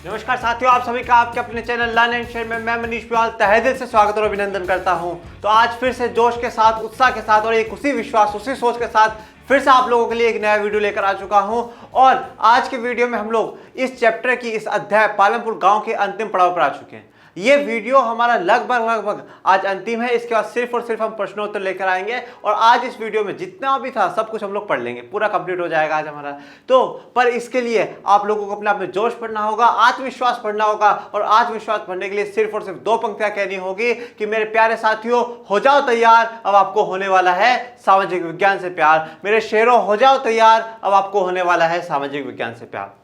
नमस्कार साथियों, आप सभी का आपके अपने चैनल लर्न एंड शेयर में मैं मनीष पिवाल तहे दिल से स्वागत और अभिनंदन करता हूं। तो आज फिर से जोश के साथ, उत्साह के साथ और एक उसी विश्वास, उसी सोच के साथ फिर से आप लोगों के लिए एक नया वीडियो लेकर आ चुका हूं। और आज के वीडियो में हम लोग इस चैप्टर की, इस अध्याय पालमपुर गांव के अंतिम पड़ाव पर आ चुके हैं। ये वीडियो हमारा लगभग आज अंतिम है। इसके बाद सिर्फ और सिर्फ हम प्रश्नोत्तर लेकर आएंगे और आज इस वीडियो में जितना भी था सब कुछ हम लोग पढ़ लेंगे, पूरा कंप्लीट हो जाएगा आज हमारा। तो पर इसके लिए आप लोगों को अपने आप में जोश पढ़ना होगा, आत्मविश्वास पढ़ना होगा। और आत्मविश्वास पढ़ने के लिए सिर्फ और सिर्फ दो पंक्तियां कहनी होगी कि मेरे प्यारे साथियों हो जाओ तैयार, अब आपको होने वाला है सामाजिक विज्ञान से प्यार। मेरे शेरों हो जाओ तैयार, अब आपको होने वाला है सामाजिक विज्ञान से प्यार।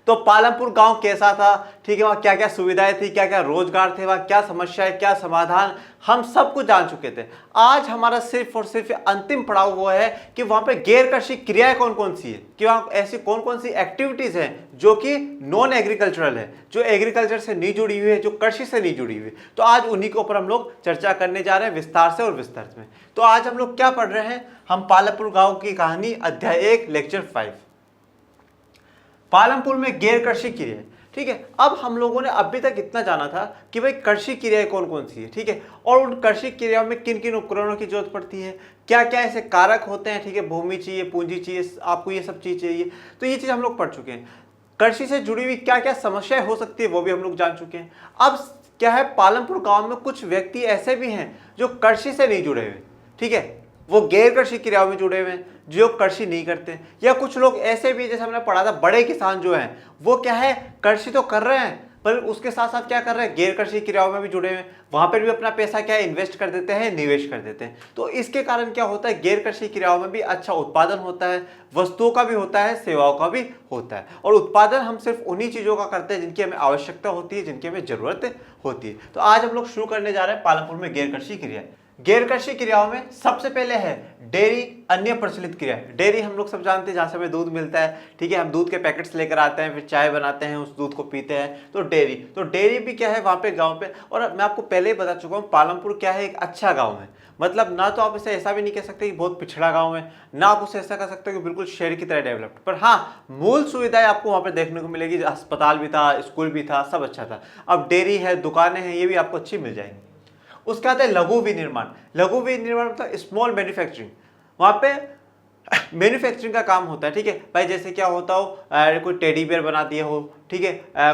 तो पालमपुर गांव कैसा था, ठीक है, वहाँ क्या क्या सुविधाएं थी, क्या क्या रोजगार थे, वहाँ क्या समस्याएं, क्या समाधान, हम सब कुछ जान चुके थे। आज हमारा सिर्फ और सिर्फ अंतिम पड़ाव वो है कि वहाँ पे गैर कृषि क्रियाएं कौन कौन सी है, कि वहाँ ऐसी कौन कौन सी एक्टिविटीज हैं जो कि नॉन एग्रीकल्चरल है, जो एग्रीकल्चर से नहीं जुड़ी हुई है, जो कृषि से नहीं जुड़ी हुई। तो आज उन्हीं के ऊपर हम लोग चर्चा करने जा रहे हैं विस्तार से और विस्तृत में। तो आज हम लोग क्या पढ़ रहे हैं, हम पालमपुर गाँव की कहानी अध्याय 1 लेक्चर 5 पालमपुर में गैर कृषि क्रिया। ठीक है, अब हम लोगों ने अभी तक इतना जाना था कि भाई कृषि क्रियाएं कौन कौन सी है, ठीक है, और उन कृषि क्रियाओं में किन किन उपकरणों की जरूरत पड़ती है, क्या क्या ऐसे कारक होते हैं, ठीक है, भूमि चाहिए, पूंजी चाहिए, आपको ये सब चीज चाहिए। तो ये चीज हम लोग पढ़ चुके हैं। कृषि से जुड़ी हुई क्या क्या समस्याएं हो सकती है वो भी हम लोग जान चुके हैं। अब क्या है, पालमपुर गाँव में कुछ व्यक्ति ऐसे भी हैं जो कृषि से नहीं जुड़े हुए, ठीक है, वो गैर कृषि क्रियाओं में जुड़े हुए हैं, जो कृषि नहीं करते। या कुछ लोग ऐसे भी, जैसे हमने पढ़ा था, बड़े किसान जो हैं वो क्या है, कृषि तो कर रहे हैं पर उसके साथ साथ क्या कर रहे हैं, गैर कृषि क्रियाओं में भी जुड़े हुए हैं। वहां पर भी अपना पैसा क्या है, इन्वेस्ट कर देते हैं, निवेश कर देते हैं। तो इसके कारण क्या होता है, गैर कृषि क्रियाओं में भी अच्छा उत्पादन होता है, वस्तुओं का भी होता है, सेवाओं का भी होता है। और उत्पादन हम सिर्फ उन्हीं चीजों का करते हैं जिनकी हमें आवश्यकता होती है, जिनकी हमें जरूरत होती है। तो आज हम लोग शुरू करने जा रहे हैं पालमपुर में गैर कृषि क्रिया। गैर कृषि क्रियाओं में सबसे पहले है डेयरी, अन्य प्रचलित क्रिया। डेयरी हम लोग सब जानते हैं, जहां से हमें दूध मिलता है, ठीक है, हम दूध के पैकेट्स लेकर आते हैं, फिर चाय बनाते हैं, उस दूध को पीते हैं। तो डेयरी भी क्या है वहां पे गांव पे। और मैं आपको पहले ही बता चुका हूं, पालमपुर क्या है, एक अच्छा गांव है। मतलब ना तो आप इसे ऐसा भी नहीं कह सकते कि बहुत पिछड़ा गांव है, ना आप उसे ऐसा कह सकते हो कि बिल्कुल शहर की तरह डेवलप्ड। पर हाँ, मूल सुविधाएं आपको वहां पर देखने को मिलेगी। अस्पताल भी था, स्कूल भी था, सब अच्छा था। अब डेयरी है, दुकानें हैं, ये भी आपको अच्छी मिल जाएंगी। उसके बाद है लघु विनिर्माण। लघु विनिर्माण मतलब स्मॉल मैन्युफैक्चरिंग। वहां पे मैन्युफैक्चरिंग का काम होता है, ठीक है भाई। जैसे क्या होता हो, कोई टेडी बियर बना दिए हो, ठीक है,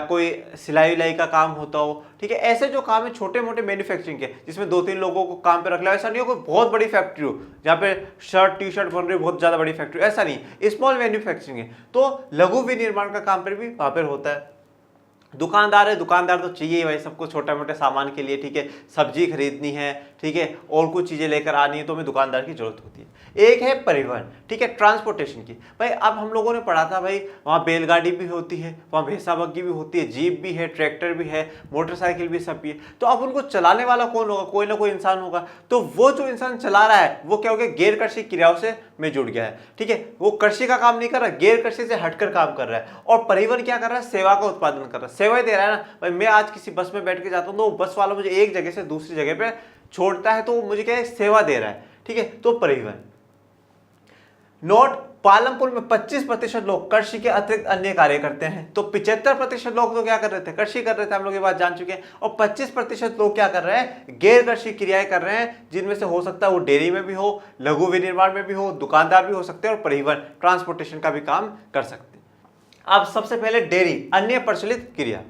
कोई सिलाई विलाई का काम होता हो, ठीक है। ऐसे जो काम है छोटे मोटे मैन्युफैक्चरिंग के, जिसमें 2-3 लोगों को काम पे रख लो। ऐसा नहीं हो कोई बहुत बड़ी फैक्ट्री हो जहाँ पे शर्ट टी शर्ट बन रही हो, बहुत ज्यादा बड़ी फैक्ट्री, ऐसा नहीं, स्मॉल मैन्युफैक्चरिंग है। तो लघु विनिर्माण का काम पर भी वहां पर होता है। दुकानदार है, दुकानदार तो चाहिए ही भाई सबको, छोटे मोटे सामान के लिए, ठीक है, सब्जी खरीदनी है, ठीक है, और कुछ चीजें लेकर आनी है तो हमें दुकानदार की जरूरत होती है। एक है परिवहन, ठीक है, ट्रांसपोर्टेशन की। भाई अब हम लोगों ने पढ़ा था भाई, वहाँ बैलगाड़ी भी होती है, वहाँ भैंसा बग्गी भी होती है, जीप भी है, ट्रैक्टर भी है, मोटरसाइकिल भी, सब भी है। तो अब उनको चलाने वाला कौन होगा, कोई ना कोई इंसान होगा। तो वो जो इंसान चला रहा है वो क्या हो गया, गैर कृषि क्रियाओं से में जुड़ गया है, ठीक है। वो कृषि का काम नहीं कर रहा, गैर कृषि से हटकर काम कर रहा है। और परिवहन क्या कर रहा है, सेवा का उत्पादन कर रहा है, सेवाएं दे रहा है ना भाई। मैं आज किसी बस में बैठ के जाता हूं तो बस वाला मुझे एक जगह से दूसरी जगह पे छोड़ता है, तो मुझे क्या है, सेवा दे रहा है, ठीक है। तो परिवहन। नोट, पालमपुर में 25% लोग कृषि के अतिरिक्त अन्य कार्य करते हैं। तो 75% लोग तो क्या कर रहे थे, कृषि कर रहे थे, हम लोग ये बात जान चुके हैं। और 25% लोग क्या कर रहे हैं, गैर कृषि क्रियाएं कर रहे हैं, जिनमें से हो सकता है वो डेयरी में भी हो, लघु विनिर्माण में भी हो, दुकानदार भी हो सकते हैं, और परिवहन ट्रांसपोर्टेशन का भी काम कर सकते हैं। अब सबसे पहले डेयरी, अन्य प्रचलित क्रिया।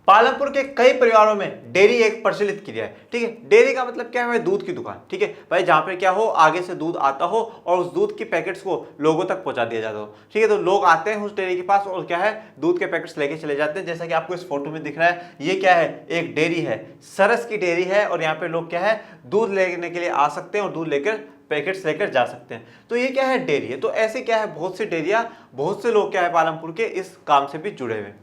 पालमपुर के कई परिवारों में डेयरी एक प्रचलित क्रिया है, ठीक है। डेयरी का मतलब क्या है, दूध की दुकान, ठीक है भाई, जहां पे क्या हो, आगे से दूध आता हो और उस दूध की पैकेट्स को लोगों तक पहुंचा दिया जाता हो, ठीक है। तो लोग आते हैं उस डेयरी के पास और क्या है, दूध के पैकेट्स लेके चले जाते हैं। जैसा कि आपको इस फोटो में दिख रहा है, ये क्या है, एक डेयरी है, सरस की डेयरी है। और यहाँ पे लोग क्या है, दूध लेने के लिए आ सकते हैं और दूध लेकर पैकेट्स लेकर जा सकते हैं। तो ये क्या है, डेयरी है। तो ऐसे क्या है, बहुत सी डेयरियां, बहुत से लोग क्या है पालमपुर के इस काम से भी जुड़े हुए।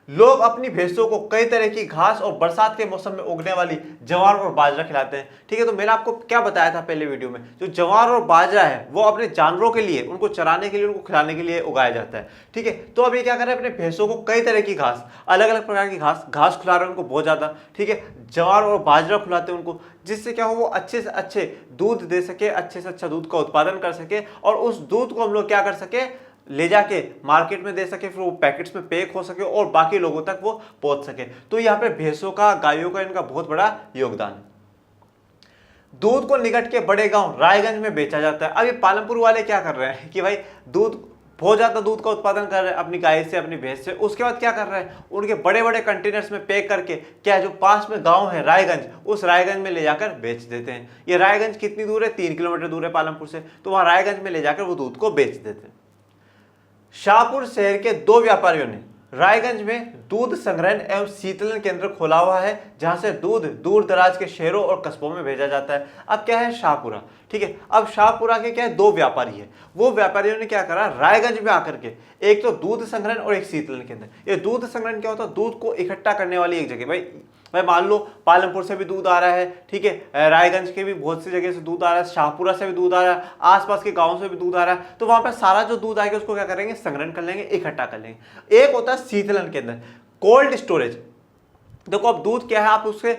लोग अपनी भैंसों को कई तरह की घास और बरसात के मौसम में उगने वाली ज्वार और बाजरा खिलाते हैं, ठीक है। तो मैंने आपको क्या बताया था पहले वीडियो में, जो ज्वार और बाजरा है वो अपने जानवरों के लिए, उनको चराने के लिए, उनको खिलाने के लिए उगाया जाता है, ठीक है। तो अब ये क्या कर रहे हैं, अपने भैंसों को कई तरह की घास, अलग अलग प्रकार की घास खिला रहे हैं उनको बहुत ज्यादा, ठीक है। ज्वार और बाजरा खिलाते हैं उनको, जिससे क्या हो, वो अच्छे से अच्छे दूध दे सके, अच्छे से अच्छा दूध का उत्पादन कर सके, और उस दूध को हम लोग क्या कर सके, ले जाके मार्केट में दे सके, फिर वो पैकेट्स में पैक हो सके और बाकी लोगों तक वो पहुंच सके। तो यहाँ पे भैंसों का, गायों का, इनका बहुत बड़ा योगदान है। दूध को निकट के बड़े गांव रायगंज में बेचा जाता है। अब ये पालमपुर वाले क्या कर रहे हैं कि भाई दूध, बहुत ज्यादा दूध का उत्पादन कर रहे हैं अपनी गाय से, अपनी भैंस से, उसके बाद क्या कर रहे हैं, उनके बड़े बड़े कंटेनर्स में पैक करके क्या जो पास में गांव है रायगंज, उस रायगंज में ले जाकर बेच देते हैं। ये रायगंज कितनी दूर है, 3 किलोमीटर दूर है पालमपुर से, तो वहां रायगंज में ले जाकर वो दूध को बेच देते हैं। शाहपुर शहर के 2 व्यापारियों ने रायगंज में दूध संग्रहण एवं शीतलन केंद्र खोला हुआ है, जहां से दूध दूर दराज के शहरों और कस्बों में भेजा जाता है। अब क्या है, शाहपुरा, ठीक है। अब शाहपुरा के क्या है, 2 व्यापारी है। वो व्यापारियों ने क्या करा, रायगंज में आकर के एक तो दूध संग्रहण और एक शीतलन केंद्र। ये दूध संग्रहण क्या होता है, दूध को इकट्ठा करने वाली एक जगह। भाई मान लो पालमपुर से भी दूध आ रहा है, ठीक है, रायगंज के भी बहुत सी जगह से दूध आ रहा है, शाहपुरा से भी दूध आ रहा है, आसपास के गांवों से भी दूध आ रहा है, तो वहां पर सारा जो दूध आएगा उसको क्या करेंगे, संग्रहण कर लेंगे, इकट्ठा कर लेंगे। एक होता है शीतलन केंद्र, कोल्ड स्टोरेज। देखो अब दूध क्या है, आप उसके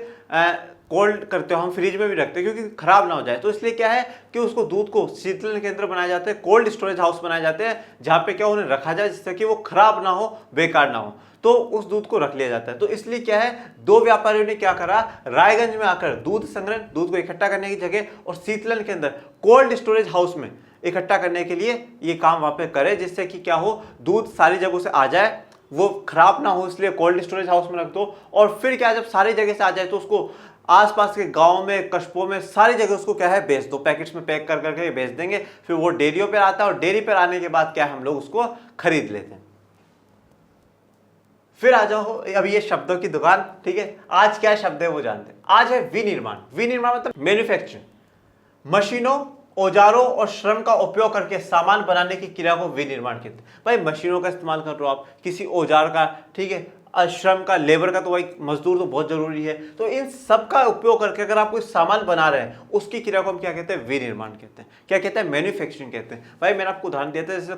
कोल्ड करते हो, हम फ्रिज में भी रखते हैं क्योंकि खराब ना हो जाए, तो इसलिए क्या है कि उसको दूध को शीतलन केंद्र बनाए जाते हैं, कोल्ड स्टोरेज हाउस बनाए जाते हैं, जहां पे क्या उन्हें रखा जाए जिससे कि वो खराब ना हो, बेकार ना हो, तो उस दूध को रख लिया जाता है। तो इसलिए क्या है, 2 व्यापारियों ने क्या करा, रायगंज में आकर दूध संग्रहण, दूध को इकट्ठा करने की जगह, और शीतलन के अंदर कोल्ड स्टोरेज हाउस में इकट्ठा करने के लिए ये काम वहां पे करे, जिससे कि क्या हो, दूध सारी जगहों से आ जाए, वो खराब ना हो, इसलिए कोल्ड स्टोरेज हाउस में रख दो। और फिर क्या, जब सारी जगह से आ जाए तो उसको आसपास के गांव में, कस्बों में, सारी जगह उसको क्या है, बेच दो, पैकेट्स में पैक कर करके बेच देंगे। फिर वो डेयरियों पर आता है और डेयरी पर आने के बाद क्या, हम लोग उसको खरीद लेते हैं। फिर आ जाओ अब ये शब्दों की दुकान, ठीक है। आज क्या शब्द है वो जानते हैं। आज है विनिर्माण। विनिर्माण मतलब मैन्युफैक्चरिंग, मशीनों, औजारों और श्रम का उपयोग करके सामान बनाने की क्रिया को विनिर्माण कहते हैं। भाई मशीनों का इस्तेमाल कर रहे हो आप, किसी औजार का, ठीक है, श्रम का, लेबर का, तो भाई मजदूर तो बहुत जरूरी है, तो इन सब का उपयोग करके अगर आप कोई सामान बना रहे हैं, उसकी क्रिया को हम क्या कहते हैं, विनिर्माण कहते हैं। क्या कहते हैं, मैन्युफैक्चरिंग कहते हैं। भाई मैंने आपको उदाहरण दिया था, जैसे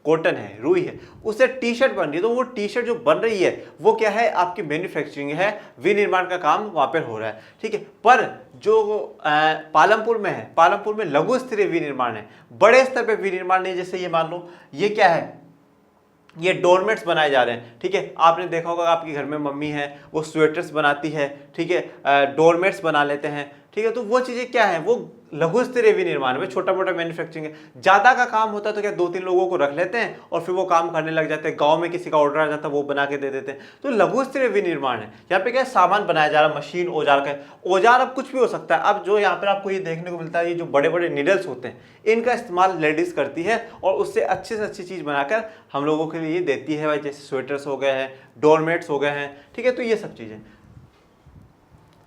कॉटन है, रुई है, उससे टी शर्ट बन रही है, तो वो टी शर्ट जो बन रही है वो क्या है, आपकी मैन्युफैक्चरिंग है, विनिर्माण का काम वहां पर हो रहा है, ठीक है। पर जो पालमपुर में है, पालमपुर में लघु स्तरीय विनिर्माण है, बड़े स्तर पे विनिर्माण नहीं। जैसे ये मान लो, ये क्या है, ये डोरमेट्स बनाए जा रहे हैं, ठीक है। आपने देखा होगा आपके घर में मम्मी है, वो स्वेटर्स बनाती है, ठीक है, डोरमेट्स बना लेते हैं, ठीक है। तो वो चीजें क्या है, वो लघु स्तरीय विनिर्माण में छोटा मोटा मैन्युफैक्चरिंग है। ज्यादा का काम होता है तो क्या 2-3 लोगों को रख लेते हैं और फिर वो काम करने लग जाते हैं, गांव में किसी का ऑर्डर आ जाता है वो बना के दे देते हैं। तो लघु स्तरीय विनिर्माण है। यहाँ पे क्या सामान बनाया जा रहा है, मशीन, औजार का। औजार अब कुछ भी हो सकता है। अब जो यहाँ पर आपको ये देखने को मिलता है, ये जो बड़े बड़े नीडल्स होते हैं, इनका इस्तेमाल लेडीज करती है और उससे अच्छी से अच्छी चीज बनाकर हम लोगों के लिए देती है। भाई जैसे स्वेटर्स हो गए हैं, डोरमेट्स हो गए हैं, ठीक है। तो ये सब चीजें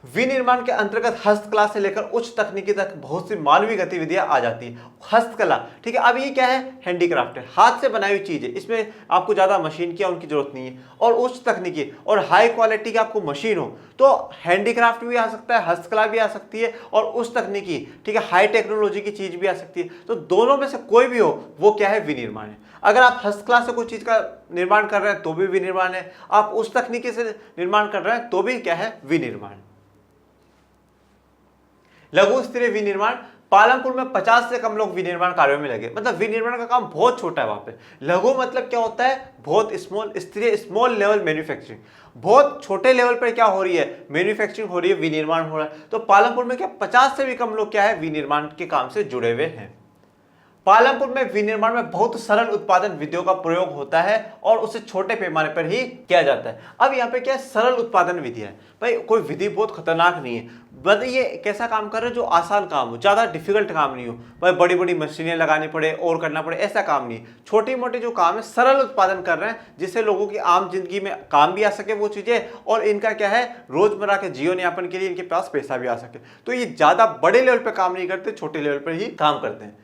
विनिर्माण के अंतर्गत हस्तकला से लेकर उच्च तकनीकी तक बहुत सी मानवीय गतिविधियां आ जाती है। हस्तकला, ठीक है। अब ये क्या है, हैंडीक्राफ्ट है, हाथ से बनाई हुई चीज है, इसमें आपको ज्यादा मशीन की उनकी जरूरत नहीं है। और उच्च तकनीकी और हाई क्वालिटी की आपको मशीन हो तो हैंडीक्राफ्ट भी आ सकता है, हस्तकला भी आ सकती है, और उच्च तकनीकी, ठीक है, हाई टेक्नोलॉजी की चीज भी आ सकती है। तो दोनों में से कोई भी हो वो क्या है, विनिर्माण है। अगर आप हस्तकला से कोई चीज का निर्माण कर रहे हैं तो भी विनिर्माण है, आप उस तकनीकी से निर्माण कर रहे हैं तो भी क्या है, विनिर्माण। लघु स्तरीय विनिर्माण, पालमपुर में 50 से कम लोग विनिर्माण कार्यों में लगे। मतलब विनिर्माण का काम बहुत छोटा है वहां पे। लघु मतलब क्या होता है, बहुत स्मॉल, स्तरीय स्मॉल लेवल मैन्युफैक्चरिंग, बहुत छोटे लेवल पर क्या हो रही है, मैन्युफैक्चरिंग हो रही है, विनिर्माण हो रहा है। तो पालमपुर में क्या 50 से भी कम लोग क्या है, विनिर्माण के काम से जुड़े हुए हैं। पालमपुर में विनिर्माण में बहुत सरल उत्पादन विधियों का प्रयोग होता है और उसे छोटे पैमाने पर ही किया जाता है। अब यहाँ पे क्या है, सरल उत्पादन विधि है। भाई कोई विधि बहुत खतरनाक नहीं है, बस ये कैसा काम कर रहे हैं जो आसान काम हो, ज्यादा डिफिकल्ट काम नहीं हो। भाई बड़ी बड़ी मशीनें लगानी पड़े और करना पड़े, ऐसा काम नहीं। छोटी मोटी जो काम है, सरल उत्पादन कर रहे हैं जिससे लोगों की आम जिंदगी में काम भी आ सके वो चीजें, और इनका क्या है, रोजमर्रा के जीवन यापन के लिए इनके पास पैसा भी आ सके। तो ये ज्यादा बड़े लेवल पर काम नहीं करते, छोटे लेवल पर ही काम करते हैं।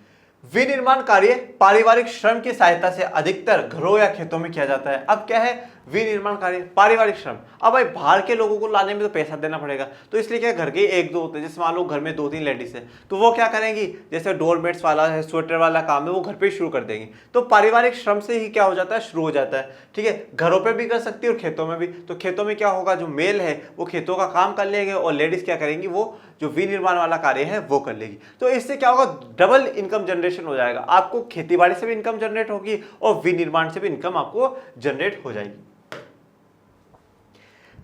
विनिर्माण कार्य पारिवारिक श्रम की सहायता से अधिकतर घरों या खेतों में किया जाता है। अब क्या है, विनिर्माण कार्य, पारिवारिक श्रम। अब भाई बाहर के लोगों को लाने में तो पैसा देना पड़ेगा, तो इसलिए क्या घर के एक दो होते हैं, जैसे मान लो घर में 2-3 लेडीज है, तो वो क्या करेंगी, जैसे डोरमेट्स वाला है, स्वेटर वाला काम है, वो घर पे शुरू कर देंगी। तो पारिवारिक श्रम से ही क्या हो जाता है, शुरू हो जाता है। ठीक है, घरों पे भी कर सकती है और खेतों में भी। तो खेतों में क्या होगा, जो मेल है वो खेतों का काम कर लेंगे और लेडीज क्या करेंगी, वो जो विनिर्माण वाला कार्य है वो कर लेगी। तो इससे क्या होगा, डबल इनकम जनरेशन हो जाएगा। आपको खेतीबाड़ी से भी इनकम जनरेट होगी और विनिर्माण से भी इनकम आपको जनरेट हो जाएगी।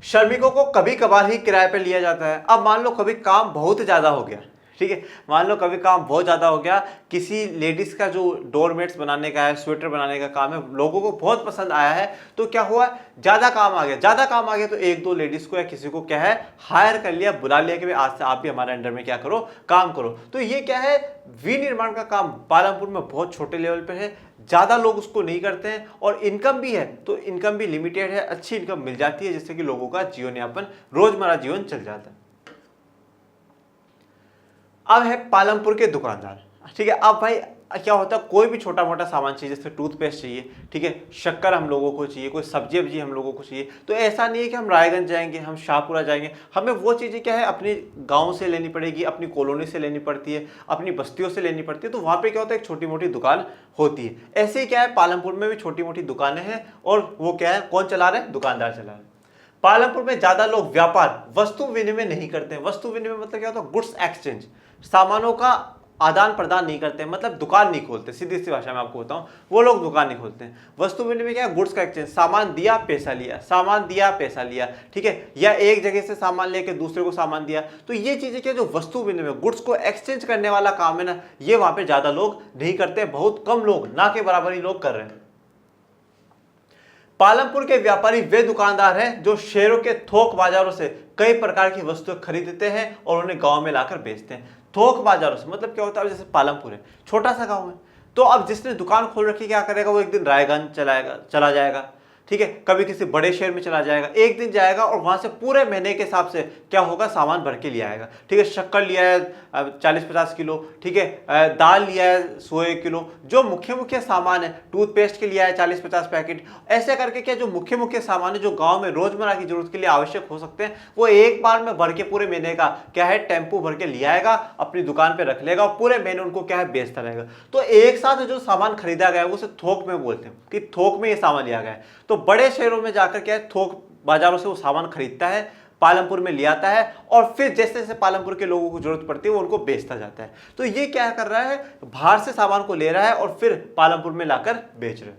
श्रमिकों को कभी कभार ही किराए पे लिया जाता है। अब मान लो कभी काम बहुत ज्यादा हो गया, ठीक है, मान लो कभी काम बहुत ज्यादा हो गया, किसी लेडीज का जो डोरमेट्स बनाने का है, स्वेटर बनाने का काम है, लोगों को बहुत पसंद आया है, तो क्या हुआ, ज्यादा काम आ गया, ज्यादा काम आ गया, तो एक दो लेडीज को या किसी को क्या है, हायर कर लिया, बुला लिया कि भाई आज से आप भी हमारे अंडर में क्या करो, काम करो। तो ये क्या है, विनिर्माण का काम पालमपुर में बहुत छोटे लेवल पे है, ज्यादा लोग उसको नहीं करते हैं, और इनकम भी है तो इनकम भी लिमिटेड है, अच्छी इनकम मिल जाती है, जिससे कि लोगों का जीवन यापन, रोजमर्रा जीवन चल जाता है। अब है पालमपुर के दुकानदार। ठीक है, अब भाई क्या होता है, कोई भी छोटा मोटा सामान चाहिए, जैसे टूथपेस्ट चाहिए, ठीक है, शक्कर हम लोगों को चाहिए, कोई सब्जी वब्जी हम लोगों को चाहिए, तो ऐसा नहीं है कि हम रायगंज जाएंगे, हम शाहपुरा जाएंगे, हमें वो चीज़ें क्या है अपने गांव से लेनी पड़ेगी, अपनी कॉलोनी से लेनी पड़ती है, अपनी बस्तियों से लेनी पड़ती है। तो वहाँ पे क्या होता है, एक छोटी मोटी दुकान होती है। ऐसे ही क्या है, पालमपुर में भी छोटी मोटी दुकानें हैं, और वो क्या है, कौन चला रहे हैं, दुकानदार चला रहे हैं। पालमपुर में ज्यादा लोग व्यापार, वस्तु विनिमय नहीं करते हैं। वस्तु विनिमय मतलब क्या होता है, गुड्स एक्सचेंज, सामानों का आदान प्रदान नहीं करते हैं, मतलब दुकान नहीं खोलते। सीधी सी भाषा में आपको बताऊं, वो लोग दुकान नहीं खोलते हैं। वस्तु विनिमय क्या है, गुड्स का एक्सचेंज, सामान दिया पैसा लिया, सामान दिया पैसा लिया, ठीक है, या एक जगह से सामान लेके दूसरे को सामान दिया। तो ये चीजें क्या, जो वस्तु विनिमय, गुड्स को एक्सचेंज करने वाला काम है ना, ये वहां पे ज्यादा लोग नहीं करते, बहुत कम लोग, ना के बराबर ही लोग कर रहे हैं। पालमपुर के व्यापारी वे दुकानदार हैं जो शहरों के थोक बाजारों से कई प्रकार की वस्तुएं खरीदते हैं और उन्हें गांव में लाकर बेचते हैं। थोक बाजारों से मतलब क्या होता है, जैसे पालमपुर है, छोटा सा गांव है, तो अब जिसने दुकान खोल रखी क्या करेगा, वो एक दिन रायगंज चला जाएगा, ठीक है, कभी किसी बड़े शहर में चला जाएगा, एक दिन जाएगा और वहां से पूरे महीने के हिसाब से क्या होगा, सामान भर के ले आएगा। ठीक है, शक्कर लिया है 40-50 किलो, ठीक है, दाल लिया है 100-1 किलो, जो मुख्य मुख्य सामान है, टूथपेस्ट के लिया है 40-50 पैकेट, ऐसे करके क्या, जो मुख्य मुख्य सामान है, जो गांव में रोजमर्रा की जरूरत के लिए आवश्यक हो सकते हैं, वो एक बार में भर के पूरे महीने का क्या है, टेम्पू भर के ले आएगा, अपनी दुकान पे रख लेगा और पूरे महीने उनको क्या है, बेचता रहेगा। तो एक साथ जो सामान खरीदा गया है उसे थोक में बोलते हैं, कि थोक में ये सामान लिया गया है। तो बड़े शहरों में जाकर क्या है, थोक बाजारों से वो सामान खरीदता है, पालमपुर में ले आता है, और फिर जैसे जैसे पालमपुर के लोगों को जरूरत पड़ती है वो उनको बेचता जाता है। तो ये क्या कर रहा है, बाहर से सामान को ले रहा है और फिर पालमपुर में लाकर बेच रहा है।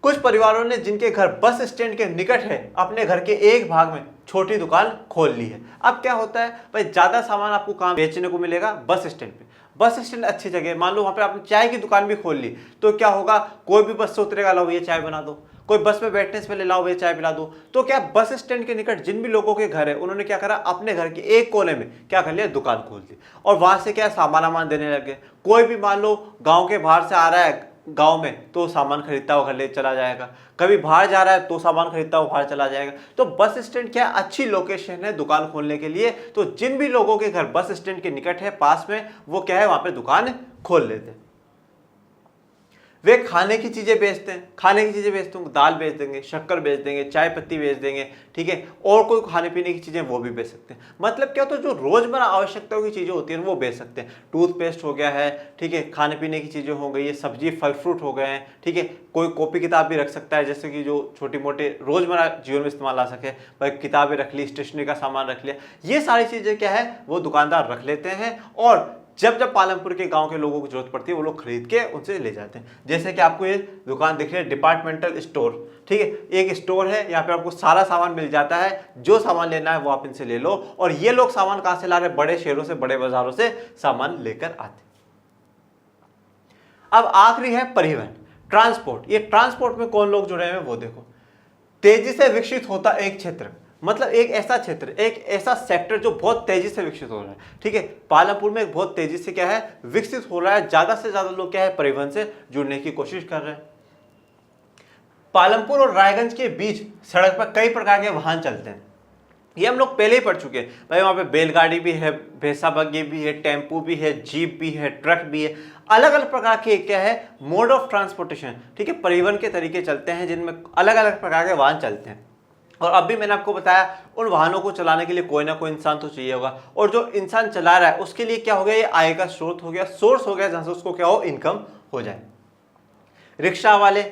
कुछ परिवारों ने जिनके घर बस स्टैंड के निकट है, अपने घर के एक भाग में छोटी दुकान खोल ली है। अब क्या होता है भाई, ज्यादा सामान आपको कहां बेचने को मिलेगा, बस स्टैंड पे। बस स्टैंड अच्छी जगह, मान लो वहां पे आपने चाय की दुकान भी खोल ली, तो क्या होगा, कोई भी बस से उतरेगा, लाओ ये चाय बना दो, कोई बस में बैठने से पहले लाओ ये चाय पिला दो। तो क्या बस स्टैंड के निकट जिन भी लोगों के घर है, उन्होंने क्या करा, अपने घर के एक कोने में क्या कर लिया, दुकान खोल दी, और वहां से क्या सामान देने लगे। कोई भी मान लो गांव के बाहर से आ रहा है गांव में, तो सामान खरीदता हुआ घर ले चला जाएगा, कभी बाहर जा रहा है तो सामान खरीदता हुआ बाहर चला जाएगा। तो बस स्टैंड क्या अच्छी लोकेशन है दुकान खोलने के लिए, तो जिन भी लोगों के घर बस स्टैंड के निकट है, पास में, वो क्या है, वहां पे दुकान खोल लेते हैं। वे खाने की चीजें बेचते हैं, खाने की चीजें बेचते हैं, दाल बेच देंगे, शक्कर बेच देंगे, चाय पत्ती बेच देंगे, ठीक है, और कोई खाने पीने की चीजें वो भी बेच सकते हैं। मतलब क्या होता है, जो रोजमर्रा आवश्यकताओं की चीजें होती हैं वो बेच सकते हैं। टूथपेस्ट हो गया है, ठीक है, खाने पीने की चीजें हो गई है, सब्जी फल फ्रूट हो गए हैं, ठीक है, कोई कॉपी किताब भी रख सकता है, जैसे कि जो छोटी मोटे रोजमर्रा जीवन में इस्तेमाल आ सके, भाई किताबें रख ली, स्टेशनरी का सामान रख लिया, ये सारी चीजें क्या है, वो दुकानदार रख लेते हैं, और जब जब पालमपुर के गांव के लोगों को जरूरत पड़ती है, वो लोग खरीद के उनसे ले जाते हैं। जैसे कि आपको ये दुकान दिख रही है, डिपार्टमेंटल स्टोर, ठीक है, एक स्टोर है, यहाँ पे आपको सारा सामान मिल जाता है, जो सामान लेना है वो आप इनसे ले लो। और ये लोग सामान कहां से ला रहे हैं, बड़े शहरों से, बड़े बाजारों से सामान लेकर आते। अब आखिरी है परिवहन, ट्रांसपोर्ट। ये ट्रांसपोर्ट में कौन लोग जुड़े हैं वो देखो। तेजी से विकसित होता एक क्षेत्र, मतलब एक ऐसा क्षेत्र, एक ऐसा सेक्टर जो बहुत तेजी से विकसित हो रहा है, ठीक है, पालमपुर में बहुत तेजी से क्या है, विकसित हो रहा है, ज्यादा से ज्यादा लोग क्या है, परिवहन से जुड़ने की कोशिश कर रहे हैं। पालमपुर और रायगंज के बीच सड़क पर कई प्रकार के वाहन चलते हैं, ये हम लोग पहले ही पढ़ चुके हैं भाई। वहां पे बैलगाड़ी भी है, भैंसा बग्घी भी है, टेम्पू भी है, जीप भी है, ट्रक भी है। अलग अलग प्रकार के क्या है मोड ऑफ ट्रांसपोर्टेशन, ठीक है, परिवहन के तरीके चलते हैं जिनमें अलग अलग प्रकार के वाहन चलते हैं। और अभी मैंने आपको बताया उन वाहनों को चलाने के लिए कोई ना कोई इंसान तो चाहिए होगा, और जो इंसान चला रहा है उसके लिए क्या हो गया, ये आय का स्रोत हो गया, सोर्स हो गया, जहां से उसको क्या हो, इनकम हो जाए। रिक्शा वाले,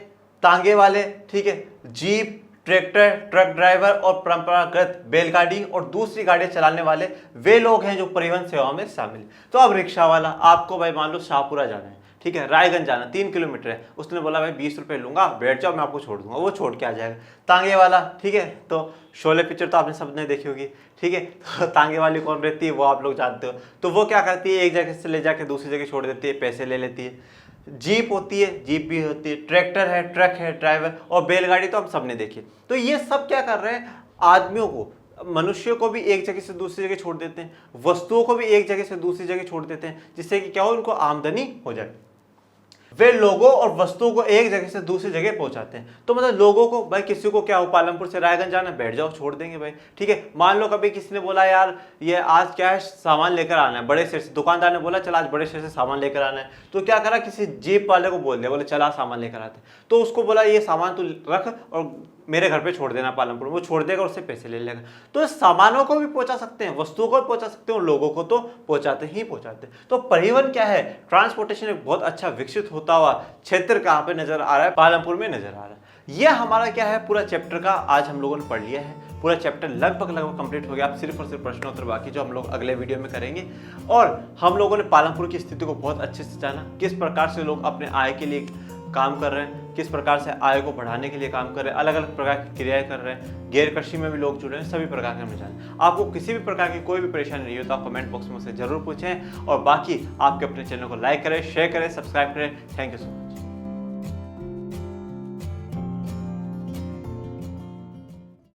तांगे वाले, ठीक है, जीप, ट्रैक्टर, ट्रक ड्राइवर और परंपरागत बैलगाड़ी और दूसरी गाड़ी चलाने वाले वे लोग हैं जो परिवहन सेवाओं में शामिल हैं। तो अब रिक्शा वाला, आपको भाई मान लो शाहपुरा जाना है, ठीक है, रायगंज जाना 3 किलोमीटर है, उसने बोला भाई 20 रुपये लूंगा, बैठ जाओ मैं आपको छोड़ दूंगा, वो छोड़ के आ जाएगा। तांगे वाला, ठीक है, तो शोले पिक्चर तो आपने सबने देखी होगी, ठीक है, तो तांगे वाली कौन रहती है वो आप लोग जानते हो। तो वो क्या करती है, एक जगह से ले जाके दूसरी जगह छोड़ देती है, पैसे ले लेती है। जीप होती है, जीप भी होती है, ट्रैक्टर है, ट्रक है, ड्राइवर, और बैलगाड़ी तो हम सबने देखी। तो ये सब क्या कर रहे हैं, आदमियों को, मनुष्यों को भी एक जगह से दूसरी जगह छोड़ देते हैं, वस्तुओं को भी एक जगह से दूसरी जगह छोड़ देते हैं, जिससे कि क्या हो, उनको आमदनी हो जाए। वे लोगों और वस्तुओं को एक जगह से दूसरी जगह पहुंचाते हैं। तो मतलब लोगों को, भाई किसी को क्या हो, पालमपुर से रायगंज जाना, बैठ जाओ, छोड़ देंगे भाई, ठीक है। मान लो कभी किसी ने बोला यार ये आज क्या है, सामान लेकर आना है बड़े शहर से, दुकानदार ने बोला चल आज बड़े शहर से सामान लेकर आना है, तो क्या करा, किसी जीप वाले को बोल दिया, बोले चला सामान लेकर आते, तो उसको बोला ये सामान तू रख और मेरे घर पे छोड़ देना पालमपुर, वो छोड़ देगा और उससे पैसे ले लेगा। तो सामानों को भी पहुंचा सकते हैं, वस्तुओं को भी पहुंचा सकते हैं, और लोगों को तो पहुंचाते ही पहुंचाते हैं। तो परिवहन क्या है, ट्रांसपोर्टेशन एक बहुत अच्छा विकसित होता हुआ क्षेत्र कहाँ पे नजर आ रहा है, पालमपुर में नजर आ रहा है। यह हमारा क्या है, पूरा चैप्टर का आज हम लोगों ने पढ़ लिया है। पूरा चैप्टर लगभग कंप्लीट हो गया। अब सिर्फ और सिर्फ प्रश्नोत्तर बाकी, जो हम लोग अगले वीडियो में करेंगे। और हम लोगों ने पालमपुर की स्थिति को बहुत अच्छे से जाना, किस प्रकार से लोग अपने आय के लिए काम कर रहे हैं, किस प्रकार से आय को बढ़ाने के लिए काम कर रहे हैं, अलग अलग प्रकार की क्रियाएं कर रहे हैं, गैर कृषि में भी लोग जुड़े हैं, सभी प्रकार के हमें जाने। आपको किसी भी प्रकार की कोई भी परेशानी नहीं हो तो आप कमेंट बॉक्स में से जरूर पूछें। और बाकी आपके अपने चैनल को लाइक करें, शेयर करें, सब्सक्राइब करें। Thank you so much.